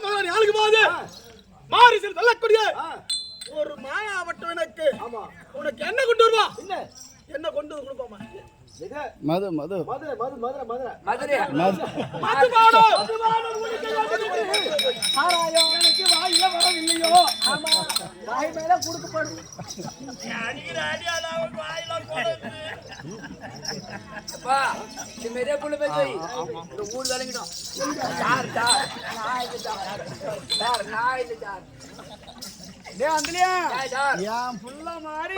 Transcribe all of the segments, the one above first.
மாவட்டம் மதுரை ஆளுக்கு போகுது மாறி செல் தள்ளக்கூடிய ஒரு மாயாவட்டம் எனக்கு உனக்கு என்ன கொண்டு வருவா என்ன கொண்டு வந்து கொடுப்பாமா மது மது மதுரை மதுரை மதுரை மதுரை மதுரை எனக்கு வாயில வரவில்லையோ ஆமா வாய் மேல குடுக்கப்படும் அடிக்கிற அடியால வாயில போடுது அப்பா இது மேரே புள்ள பேசி இந்த ஊர் விளங்கிடும் சார் சார் நான் இது சார் டேய் அந்தலியா சார் யாம் புள்ள மாதிரி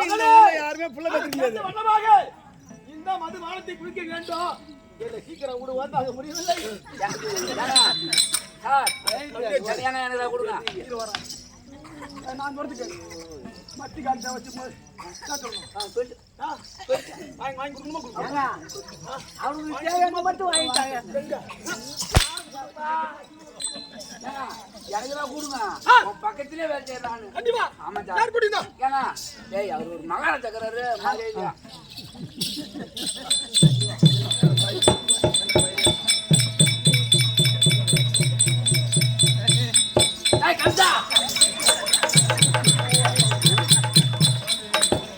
யாருமே புள்ள பேசிக்க முடியாது வண்ணமாக இந்த மது வானத்தை குடிக்க வேண்டும் என்ன சீக்கிரம் விடு வந்து அது முடியவில்லை சார் சரியான எனக்கு கொடுங்க நான் வரதுக்கு மத்தி காலத்தை வச்சு வாங்கி வாங்கி கொடுக்கணுமா கொடுக்கணும் அவனுக்கு தேவையான மட்டும் வாங்கிட்டாங்க எனக்கு கொடுங்க பக்கத்திலே வேலை செய்யறானு கண்டிப்பா ஆமா யார் குடிங்க ஏன்னா டேய் அவர் ஒரு மகாராஜா இருக்கிறாரு மகாராஜா டேய் கம்சா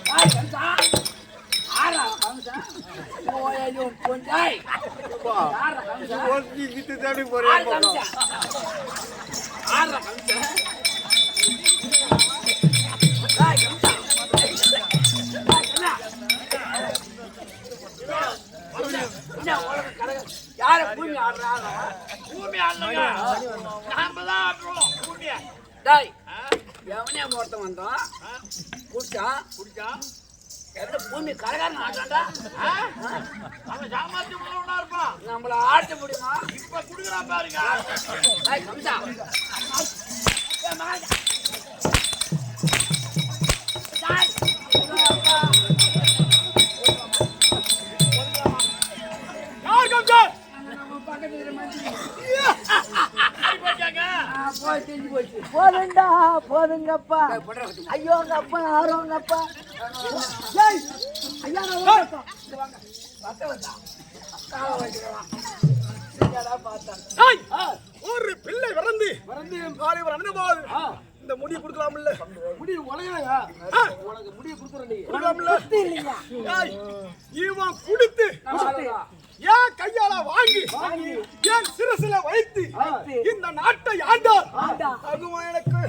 டேய் கம்சா ஆறா கம்சா ஓயோ பொண்டாய் ஆறா கம்சா ஓகே விட்டு தேடி போறேன் கம்சா ஆறா கம்சா டேய் கம்சா யார பூமி ஆடுறாங்க பூமி ஆளுங்க நாம தான் ஆடுறோம் பூமிய டேய் எவனே ஒருத்தன் வந்தான் குடிச்சான் எந்த பூமி கரகாரன் ஆடுறான்டா அவன் சாமாத்தி உள்ளவனா இருப்பான் நம்மள ஆட முடியுமா இப்ப குடுக்குறான் பாருங்க டேய் கம்சா யார் கம்சா போதுண்டா போதுங்கப்பா ஐயோங்கப்பா ஆரோங்கப்பா ஐயா ஒரு பிள்ளை விறந்து காலை நடந்தபோது இந்த முடியை கொடுக்கலாம்ல முடி உலகையா உனக்கு முடிய குடுக்குறேன் கொடுக்கலாம்ல இல்லையா இவன் குடித்து ஏன் கையால வாங்கி ஏன் சிரசில வைத்து இந்த நாட்டை ஆண்டார் அதுவும் எனக்கு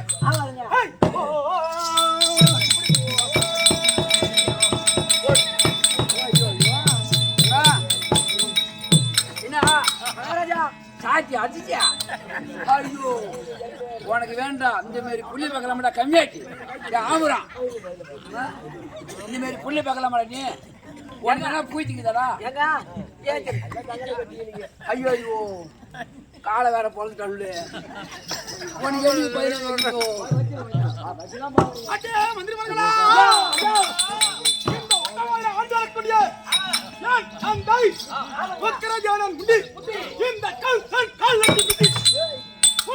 என்ன மகாராஜா சாத்தி அடிச்சியா ஐயோ உனக்கு வேண்டாம் இந்த மாதிரி புள்ளி பார்க்கலாமடா கம்மியாட்டி ஆமுறான் இந்த மாதிரி புள்ளி பார்க்கலாமடா நீ உடனே பூச்சிக்குதாடா ஐயோ ஐயோ காலை வேற பொழுதுட்டே உனக்கு எழுதி பயிர் மந்திரிமார்களா இந்த ஒட்டவாளை ஆண்டாடக்கூடிய தந்தை உக்கிரஜானன் முடி இந்த கல்சன் காலட்டி முடி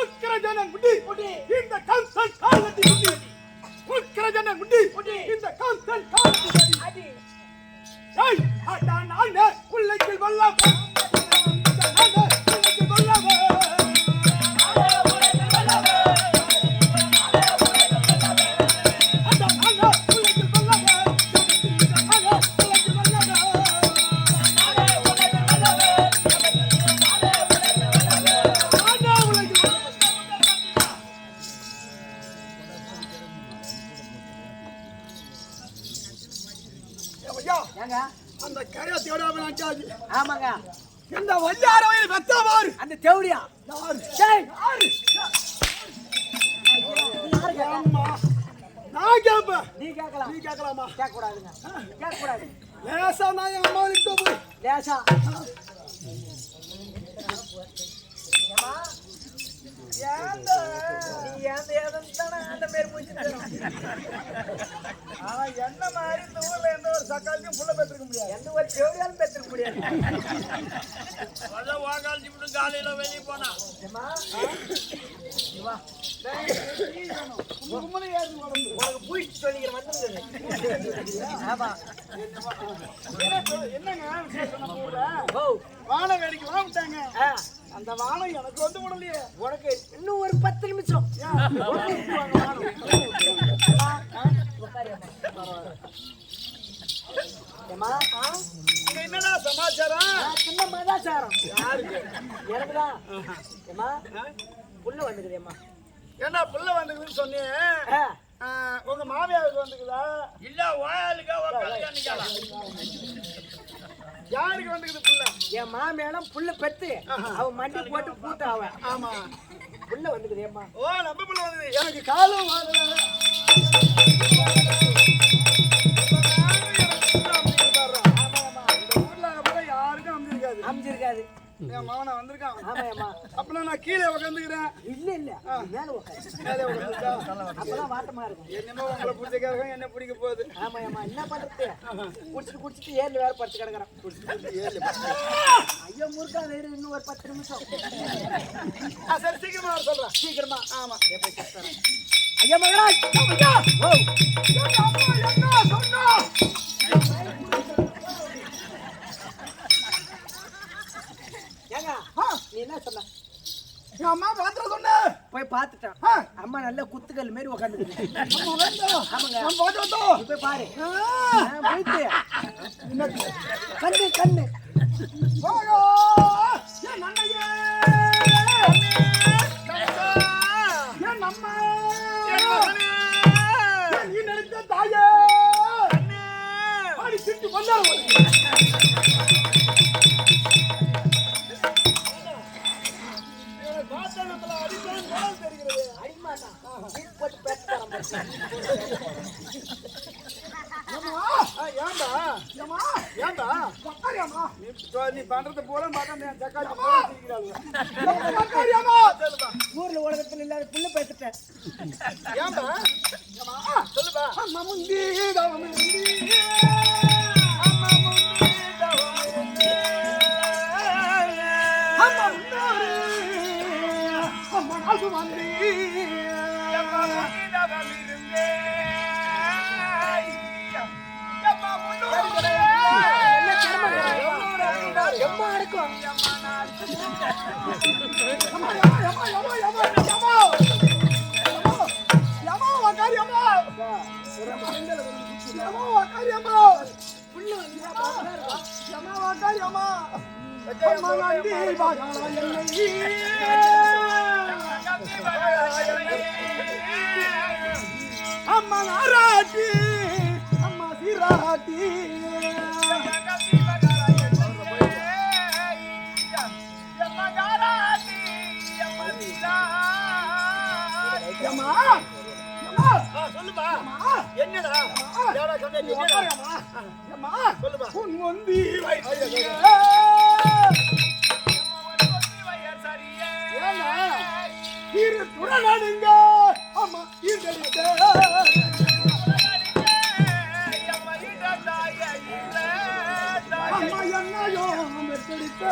உக்கிரஜானன் முடி இந்த கல்சன் காலட்டி முடி உக்கிரஜானன் முடி இந்த கல்சன் காலட்டி முடி ஏய் அதான் நானே புள்ளைக்கு வல்லவ நானே புள்ளைக்கு வல்லவ அந்த கரையா தேடாம நினைச்சாச்சு ஆமாங்க இந்த வஞ்சார வயல் வெத்தா பாரு அந்த தேவடியா நான் கேப்பேன் நீ கேட்கலாம் நீ கேட்கலாமா கேட்கக்கூடாதுங்க கேட்கக்கூடாது லேசா நான் என் அம்மா விட்டு போய் லேசா அந்த பேர் என்ன மாதிரி இந்த ஊர்ல எந்த ஒரு சக்காலையும் புள்ள பெற்றிருக்க முடியாது எந்த ஒரு செவடியாலும் பெற்றிருக்க முடியாது காலையில வெளியே போனா வா. உனக்கு பூச்சி சொல்லிக்கிறேன் வந்துருங்க. ஆமா. என்னங்க விசேஷம் நம்ம ஊர்ல? ஓ, வாழை வேடிக்கை வாங்கிட்டாங்க. ஆ, அந்த வாழை எனக்கு வந்து விடலையே. உனக்கு இன்னும் ஒரு 10 நிமிஷம். ஏம்மா, இங்க என்னடா சமாச்சாரம்? சின்ன மதாச்சாரம் யாருக்கு? எனக்குதான். ஏம்மா, புள்ள வந்துக்குதேம்மா. ஏண்டா புள்ள வந்துக்குதுன்னு சொன்னேன். உங்க மாமியாருக்கு வந்துக்குதா? இல்ல வாயாளுக்கா கல்யாணிக்கலாம். யாருக்கு வந்துக்குது புள்ள? என் மாமியாலும் புள்ள பெத்து அவன் மண்டி போட்டு பூட்ட அவன். ஆமா. புள்ள வந்துக்குதேம்மா. ஓ, நம்ம புள்ள வந்துக்குது. எனக்கு காலம் வாங்கல. அமைஞ்சிருக்காது. என் மகனை வந்திருக்கான். ஆமாம்மா. அப்பனா நான் கீழே உட்காந்துக்கிறேன். இல்ல இல்ல மேல உட்காரு. மேலே உட்காந்துருக்கா? அப்பதான் வாட்டமா இருக்கும். என்னமோ உங்களை பிடிச்சக்காக என்ன பிடிக்க போகுது. ஆமாம்மா, என்ன பண்றது? குடிச்சிட்டு ஏர்ல வேற படுத்து கிடக்குறான். ஐயோ முருகா, வேறு இன்னும் ஒரு 10 நிமிஷம். சரி, சீக்கிரமா வர சொல்றேன். சீக்கிரமா. ஆமா. ஐயா மகராஜ், ஓ, என்ன சொன்னா? ஏங்க நீ என்ன சொன்ன? என் அம்மா பாத்திர சொன்ன. போய் பார்த்துட்டேன். அம்மா நல்ல குத்துக்கல் மாரி உட்காந்துருக்கு. ஆமாங்க, நீ போய் பாரு. போயிட்டு கண்ணு கண்ணு போகோ. என் அண்ணையே, என் அம்மா, நீ நினைத்த தாயே அடி சிட்டு கொண்டாரு. நீ பண்றது போல ஊர்ல உலகத்துல இல்லாத புள்ள பேசிட்டேன். சொல்லுப்பா. அம்மா முந்தி தவம் இருந்து, அம்மா முன்னாரு, அம்மா நாசு வந்து, எம்மா இருக்கும். அம்மா நாராட்டி, அம்மா சீராட்டி, சொல்லுப்பா. என்னடா சொல்லுப்பா. உன் ஒந்தி இரு துறநடுங்க, அம்மா ஈர்கடிக்க, அம்மா என்னையோ மெத்தடிக்க,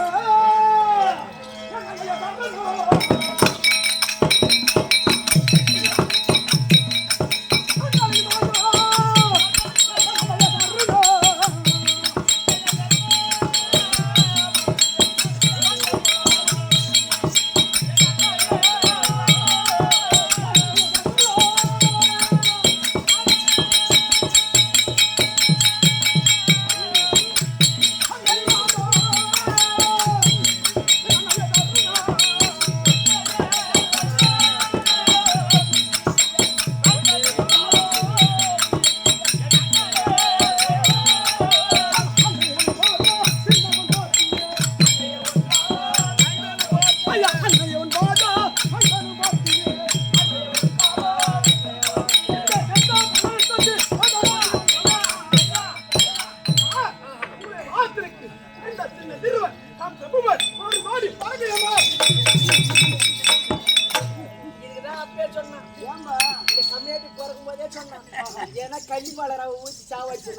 ஏன்னா கள்ளிப்பாளரா ஊற்றி சாவாச்சு.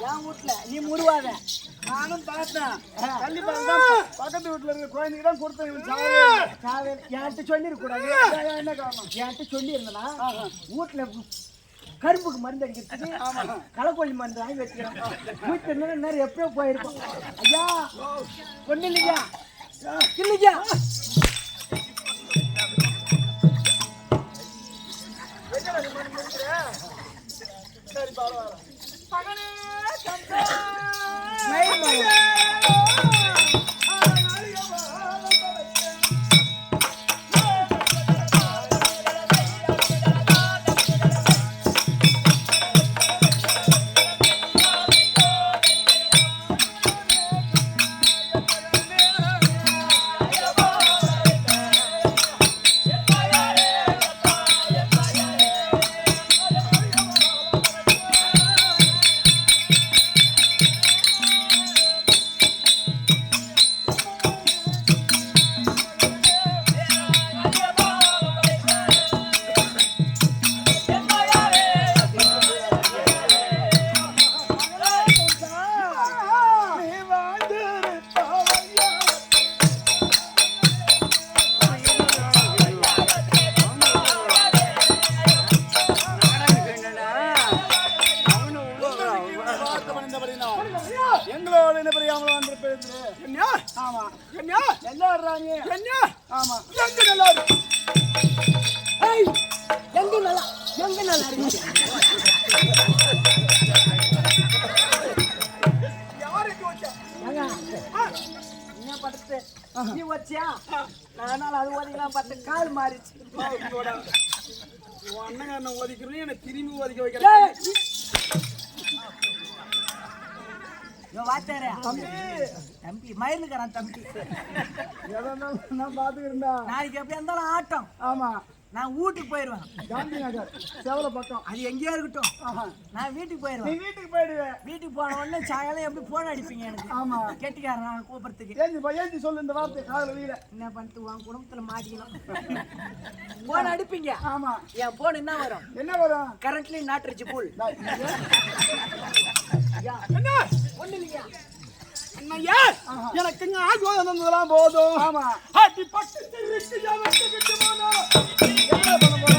என் வீட்டுல நீ முருவாத நானும் பார்த்தேன். கண்டிப்பா பக்கத்து வீட்டுல இருக்க குழந்தைக்கு தான் கொடுத்தேன். சாவே என்கிட்ட சொல்லிருக்கூடாது. என்ன காரணம்? என்கிட்ட சொல்லியிருந்தனா வீட்டுல கரும்புக்கு மருந்து அடிக்கிறதுக்கு களைக்கொல்லி மருந்து வாங்கி வச்சுக்கிறேன். வீட்டுல நேரம் எப்பயோ போயிருக்கோம். ஐயா ஒண்ணு இல்லையா இல்லையா சரி பரவாயில்ல. எங்களோட என்ன பெரியாம வந்திருப்பேன். என்ன ஆமா என்ன எல்லாடுறாங்க. என்ன ஆமா எங்க நல்லா இருக்கு ஏய் எங்க நல்லா இருக்கு யாருக்கு வச்சா என்ன படுத்து நீ வச்சியா நானால அது ஓதிக்கலாம் பார்த்து கால் மாறிச்சு. அண்ணன் ஓதிக்கிறேன் என்ன திரும்பி ஓதிக்க வைக்கிறேன். வாச்சாரே தம்பி மயிலுக்காரன் தம்பி நான் பாத்துக்கிறேன்டா. நாளைக்கு எப்படி இருந்தாலும் ஆட்டம். ஆமா நான் வீட்டுக்கு போயிடுவேன். காந்தி நகர் செவல பக்கம். அது எங்கேயா இருக்கட்டும். நான் வீட்டுக்கு நீ போயிடுவேன். வீட்டுக்கு போயிடுவேன். வீட்டுக்கு போன உடனே சாயங்காலம் எப்படி போன் அடிப்பீங்க எனக்கு. ஆமா கெட்டிக்காரன் நான் கூப்பிடுறதுக்கு. ஏஞ்சி சொல்லு இந்த வார்த்தை காதல வீட. என்ன பண்ணிட்டு உன் குடும்பத்துல மாட்டிக்கணும். போன் அடிப்பீங்க. ஆமா என் போன் என்ன வரும்? என்ன வரும்? கரண்ட்லி நாட்டுச்சு புல். என்ன ஒண்ணு இல்லையா அண்ணையா எனக்கு இங்க ஆசீர்வாதம் தந்ததெல்லாம் போதும். ஆமா அடி பட்டு திருச்சி ஜாமத்து விட்டு போனா என்ன பண்ண போற?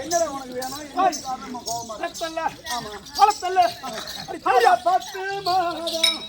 என்னடா உனக்கு வேணும்? கோபமா ரத்தல்ல ஆமா வளத்தல்ல அடி பத்து மாதம்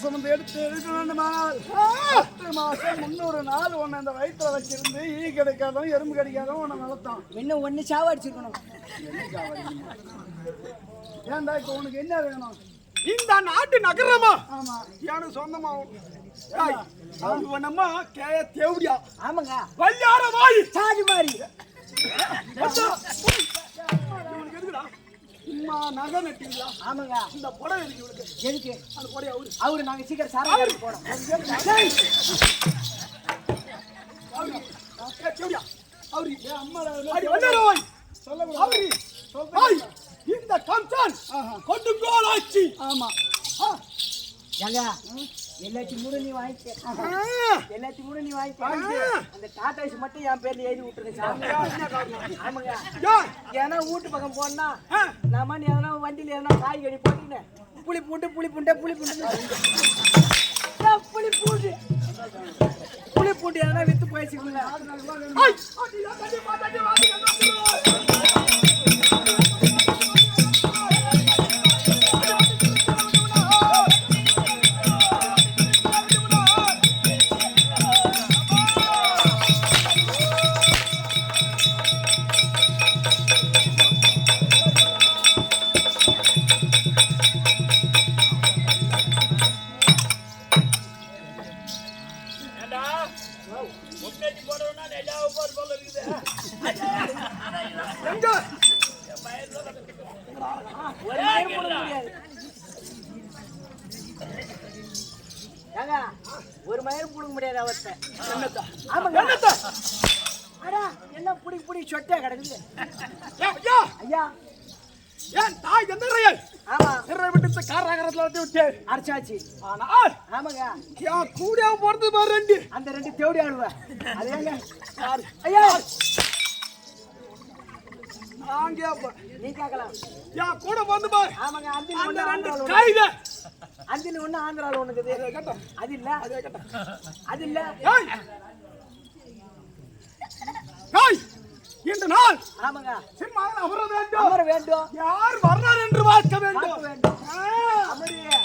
சுமந்து எடுத்து இருக்க வேண்டுமானால் 10 மாசம் 300 நாள் உன்னை இந்த வயிற்றுல வச்சிருந்து ஈ கிடைக்காதோ எறும்பு கிடைக்காதோ உன்னை வளர்த்தான். இன்னும் ஒண்ணு சாவடிச்சிருக்கணும். ஏன்டா இப்ப உனக்கு என்ன வேணும்? இந்த நாட்டு நகரமா ஆமா எனக்கு சொந்தமா நம்ம கேய தேவடியா ஆமாங்க வல்யார வாய் சாதி மாதிரி இவனுக்கு எதுக்குடா சும்மா நகை நட்டீங்களா? ஆமாங்க இந்த புடவை இருக்கு இவனுக்கு. எதுக்கு அந்த புடவை அவரு நாங்க சீக்கிரம் சாராங்க போறோம். இந்த கம்சான் கொடுங்கோலாச்சி. ஆமா ஏங்க எல்லாத்தையும் கூட நீ வாங்கிக்க. எல்லாத்தையும் கூட நீ வாங்கிக்க. அந்த டாடாஸ் மட்டும் என் பேர்ல எழுதி விட்டுருங்க சாமி. ஆமாங்க ஏன்னா வீட்டு பக்கம் போனா நாம எதனா வண்டியில எதனா காய்கறி போட்டுக்கினேன் புளி பூண்டு புளி பூண்டு புளி பூண்டு புளி பூண்டு புளி பூட்டி எதனா வித்து போயிடுச்சுங்கள ஐய், அடியா, கண்டிப்பா, கண்டிப்பா, எங்க? ஒரு மயிரும் புடுங்க முடியாது ஏங்க ஒரு மயிரும் புடுங்க முடியாது அவர்கிட்ட ஆமாங்க அடா என்ன புடி புடி சொட்டே கிடக்குது ஐயா, ஐயா ஏன் தாய் எந்த ரயில் ஆமா சிறை விட்டு காராகரத்துல வந்து விட்டு அரைச்சாச்சு ஆனால் ஆமாங்க என் கூடியா போறது பாரு ரெண்டு அந்த ரெண்டு தேவடி ஆடுவேன் அதேங்க ஐயா நாங்க நீ கேட்கலாம் என் கூட வந்து பாரு ஆமாங்க அந்தில் அந்த ஒண்ணு ரெண்டு ஆந்திரால கைத அந்தில் ஒண்ணு ஆந்திரால ஒண்ணு இருக்குது கேட்டேன் அது இல்ல அதே கேட்டேன் அது இல்ல ஏய் ஏய் இந்த நாள் ஆமாங்க சிம்மாவில் அமர வேண்டும் அமர வேண்டும் யார் வர்றார் என்று பார்க்க வேண்டும் பார்க்க வேண்டும் ஆ. அமரியே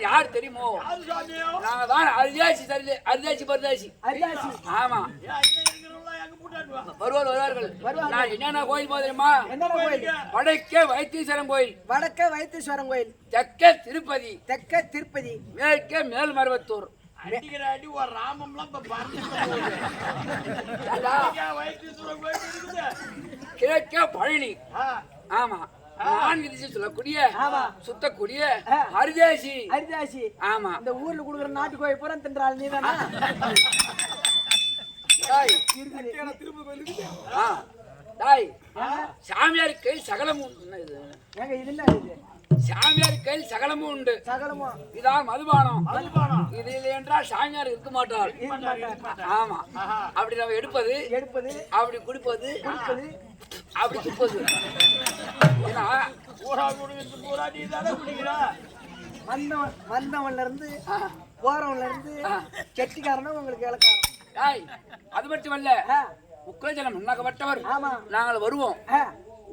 யார் தெரியுமோ நாங்க தான் அரிதாசி பரிதாசி அரிதாசி ஆமா வருவார்கள் நான் என்னென்ன கோயில் போக தெரியுமா என்னென்ன கோயில் வடக்கே வைத்தீஸ்வரன் கோயில் வடக்க வைத்தீஸ்வரன் கோயில் தெற்கே திருப்பதி தெற்க திருப்பதி மேற்கே மேல்மருவத்தூர் அடிக்கிற அடி ஒரு ராமம்லாம் இப்ப கிழக்கே பழனி ஆமா 4 திசை சொல்லக்கூடிய சுத்தக்கூடிய அரிதாசி அரிதாசி ஆமா இந்த ஊர்ல குடுக்குற நாட்டு கோயில் பூரா தின்றாள் நீ தானா டாய் சாமியார் கையில் சகலமும் இது ஏங்க இது என்ன இது சாமியார் கையில் சகலமும் உண்டு சகலமா இதான் மதுபானம் இது இல்லை என்றால் சாமியார் இருக்க மாட்டார் ஆமா அப்படி நம்ம எடுப்பது அப்படி குடிப்பது அப்படி துப்பது வந்தவன்ல இருந்து போறவன்ல இருந்து செட்டிக்காரனும் உங்களுக்கு இலக்காரம் அது மட்டுமல்ல உக்ரஜனம் முன்னாக்கப்பட்டவர் நாங்கள் வருவோம்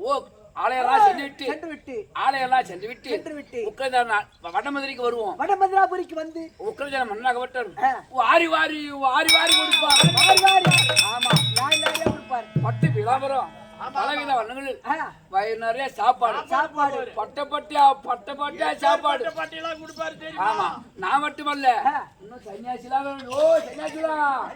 ஓ ஆலையெல்லாம் சென்று விட்டு ஆலையெல்லாம் சென்று விட்டு உக்ரஜன வடமதுரைக்கு வருவோம் வடமதுராபுரிக்கு வந்து உக்ரஜனம் மண்ணாக்கப்பட்டவர் வாரி வாரி வாரி வாரி கொடுப்பார் வாரி வாரி ஆமா லாரி லாரியா கொடுப்பார் பட்டு விளம்பரம் பலவித வண்ணங்களில் வயிறு நிறைய சாப்பாடு பட்டை பட்டியா சாப்பாடு ஆமா நான் மட்டுமல்ல இன்னும் சன்னியாசிலாம் வேணும். ஓ சன்னியாசிலாம்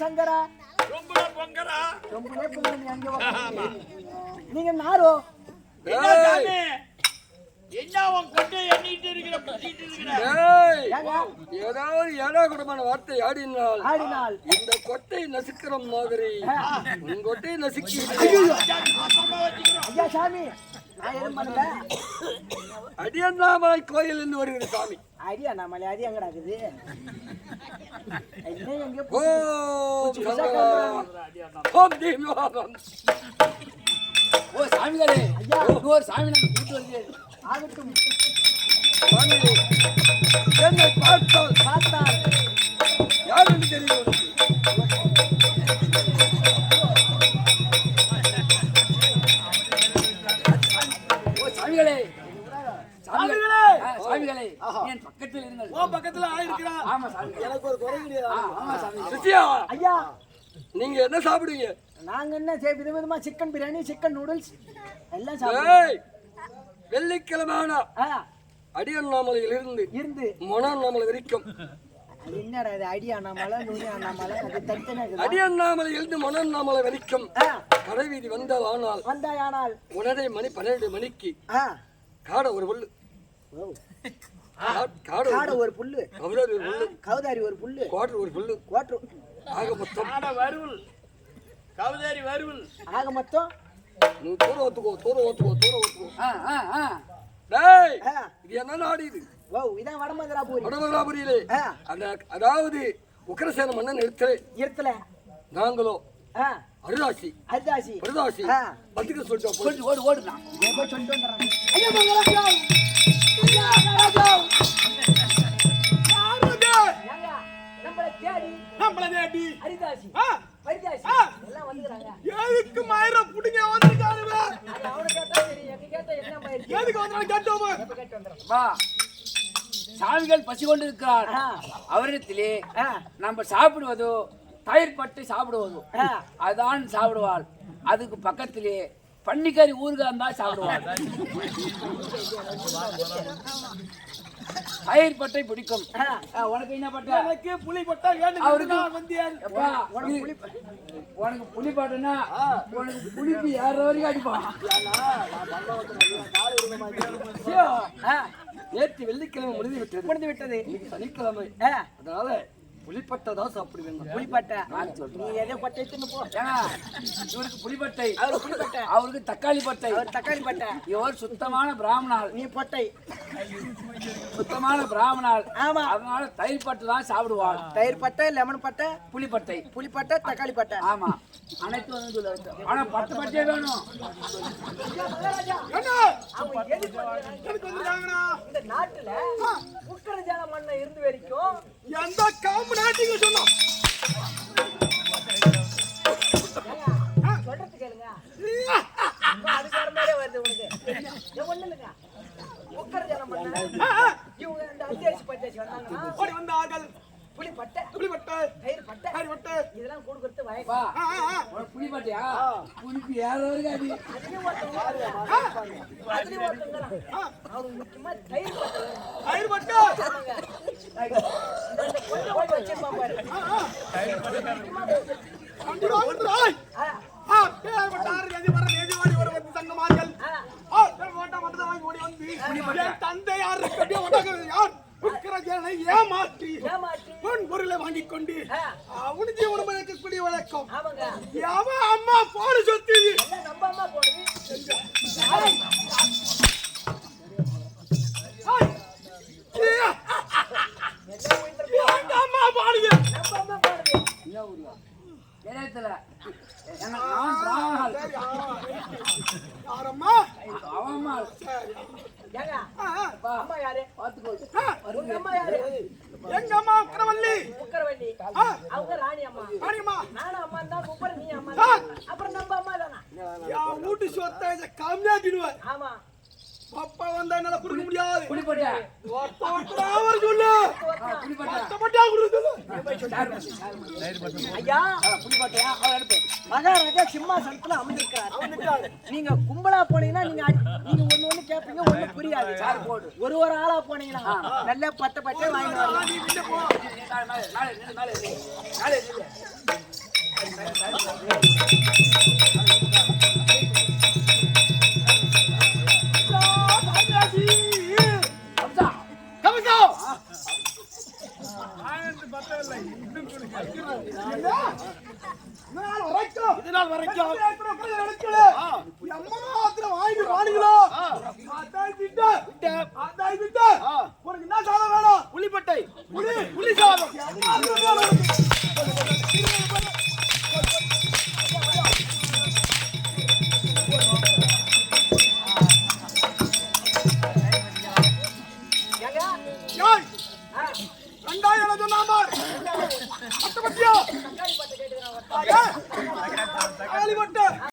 சங்கரா நீங்க நாரோ ஏதாவது ஏடாகுடமான வார்த்தை ஆடினால் இந்த கொட்டை நசுக்கிற மாதிரி உன் கொட்டை நசுக்கி ஐயா சாமி நான் எதுவும் பண்ணல அடியண்ணாமலை கோயில் என்று வருகிறது சாமி அடியண்ணாமலை அது எங்கடா இருக்குது ஓ சாமிகளே ஒரு சாமி நம்ம கூட்டு வந்து ஆகட்டும் என்னை பார்த்தால் யார் என்று தெரியும் சாமிகளே சாமிகளே என் பக்கத்தில் இருங்கள். ஓ பக்கத்துல ஆயிருக்கிறான். ஆமா சாமி. எனக்கு ஒரு குறை கிடையாது. ஆமா சாமி. சித்தியா ஐயா நீங்க என்ன சாப்பிடுவீங்க? நாங்க என்ன விதவிதமா சிக்கன் பிரியாணி சிக்கன் நூடுல்ஸ் எல்லாம் சாப்பிடுவோம். ஏய் வெள்ளிக்கிழமை ஆனா அடியண்ணாமலையில் இருந்து மொனாமலை வரைக்கும் அது என்னடா இது அடி அண்ணாமலை நுனி அண்ணாமலை அது தனித்தனியா அடியண்ணாமலையில் இருந்து மொனாமலை வரைக்கும் கடை வீதி வந்தால் வந்தாயானால் உடனே மணி 12 மணிக்கு காடை ஒரு புல்லு காடை ஒரு புல்லு கவுதாரி ஒரு புல்லு கவுதாரி ஒரு புல்லு குவாட்டர் ஒரு புல்லு குவாட்டர் ஆக மொத்தம் வருவல் கவுதாரி வருவல் ஆக மொத்தம் நீ தூர ஓத்துக்கோ டேய் இது என்ன நாடு இது? ஓ இதான் வடமதுராபுரி வடமதுராபுரியிலே அதாவது உக்கிரசேன மன்னன் இடத்துல நாங்களோ அருதாசி அரிதாசி பிரதாசி பத்துக்கு சொல்லிட்டோம். ஓடு ஓடு ஓடுனா. ஏதோ சொல்லிட்டு வந்துடுறாங்க. ஐயா மங்கராஜா. ஐயா மங்கராஜா. ஏங்க நம்மள தேடி அரிதாசி பரிதாசி எல்லாம் வந்துறாங்க. எதுக்கு மயிர புடிங்க வந்திருக்காருங்க? அது அவன கேட்டா சரி எங்க கேட்டா என்ன மயிர் எதுக்கு வந்தாலும் கேட்டோமா? எப்ப கேட்டு வந்துறோம். வா. சாமிகள் பசி கொண்டிருக்கிறார். அவரிடத்திலே நம்ம சாப்பிடுவதோ தயிர் பட்டு சாப்பிடுவதோ அதான் சாப்பிடுவாள். அதுக்கு பக்கத்திலே பன்னிக்கறி ஊறுகாய் தான் சாப்பிடுவாள். தயிர் பட்டை பிடிக்கும். உனக்கு என்ன பட்டை? எனக்கு புளி பட்டா வேணும். அவருக்கு வந்தியார். உனக்கு புளி பட்டனா உனக்கு புளிப்பு யார வரைக்கும் அடிப்பான். நேற்று வெள்ளிக்கிழமை முடிந்து விட்டது. இன்னைக்கு சனிக்கிழமை. அதனால புளிப்பட்டை தான் சாப்பிடுவேன். புளிப்பட்டை நீ எதை பட்டை தின்னு போ. இவருக்கு புளிப்பட்டை அவருக்கு தக்காளி பட்டை. தக்காளி பட்டை. இவர் சுத்தமான பிராமணால். நீ பொட்டை சுத்தமான பிராமணால். ஆமா அதனால தயிர் பட்டை தான் சாப்பிடுவாள். தயிர் பட்டை லெமன் பட்டை புளிப்பட்டை புளிப்பட்டை தக்காளி பட்டை. ஆமா அனைத்து வந்து சொல்ல. ஆனா பட்டு பட்டே வேணும். என்ன? அவங்க எதுக்கு வந்திருக்காங்கண்ணா? இந்த நாட்டுல உக்கரஜால மண்ணை இருந்து வரைக்கும் எந்த காம்பு நாட்டிங்க சொன்னோம்? சொல்றது கேளுங்க. அதுக்கு வர மாதிரியே வருது உனக்கு. ஒண்ணு இல்லைங்க உக்கரஜால மண்ணை இவங்க இந்த அத்தியாவசிய பட்டாசி வந்தாங்கன்னா ஓடி வந்தார்கள். புளிப்பட்டை புளிப்பட்டை தயிர் பட்டை தயிர் பட்டை இதெல்லாம் கொடுக்கறது வா வயசு. உனக்கு புளிப்பட்டையா? புளிப்பு யார வரைக்கும் அடி. அதுலயும் ஒருத்தவங்க அவங்க முக்கியமா தயிர் பட்டை தயிர் பட்டை ஆமாங்க. இந்த கொஞ்சம் கொஞ்சம் வச்சிருப்பான் பாரு. கண்டிப்பா வந்துறாய். பேர் பட்டாரு எதி வர எதி வாடி வர வந்து சங்கமார்கள். பேர் போட்டா மட்டும் வாங்கி ஓடி வந்து என் தந்தை யார் இருக்கடியோ உனக்கு யார் உக்கிரஜனை ஏமாற்றி பொன் பொருளை வாங்கிக் கொண்டு அவனுக்கு உடம்புக்கு குடி வழக்கம். ஆமாங்க அவன் அம்மா போடு சொத்து எல்லாம் நம்ம அம்மா போடுது. எங்க அம்மா பாடுங்க. நம்ம அம்மா போடுது. நேரத்துல நான் பிராமணால். யாரம்மா? அவம்மா ஏங்க அம்மா யாரு? பாத்துக்கோ. உங்க அம்மா யாரு? எங்க அம்மா உக்கிரவல்லி. உக்கரவள்ளி. அவங்க ராணி அம்மா. ராணியம்மா. நானும் அம்மா தான் குப்பர் நீ அம்மா தான். அப்புறம் நம்ம அம்மா தானா? என் வீட்டு சொத்தை கம்மியாக்கிடுவேன். ஆமா அப்பா வந்தா என்னால கொடுக்க முடியாது. புளிப்பட்டை அவர் சொல்லு. பட்டா கொடுக்குது. ஐயா புளிப்பட்டையா? அவர் அனுப்பு. மகாராஜா சிம்மாசனத்துல அமர்ந்திருக்காரு. நீங்க கும்பலா போனீங்கன்னா நீங்க ஒண்ணு கேட்பீங்க ஒண்ணு புரியாது. ஒரு ஆளா போனீங்கன்னா நல்ல பட்டை பட்டை வாங்கி வரலாம். நாளை இதனால் வரைக்கும் உனக்கு என்ன சாதம் வேணும்? புளிப்பட்டை புளி சாதம். ரெண்டாயிரம் சொன்னாம பட்டு பட்டியா?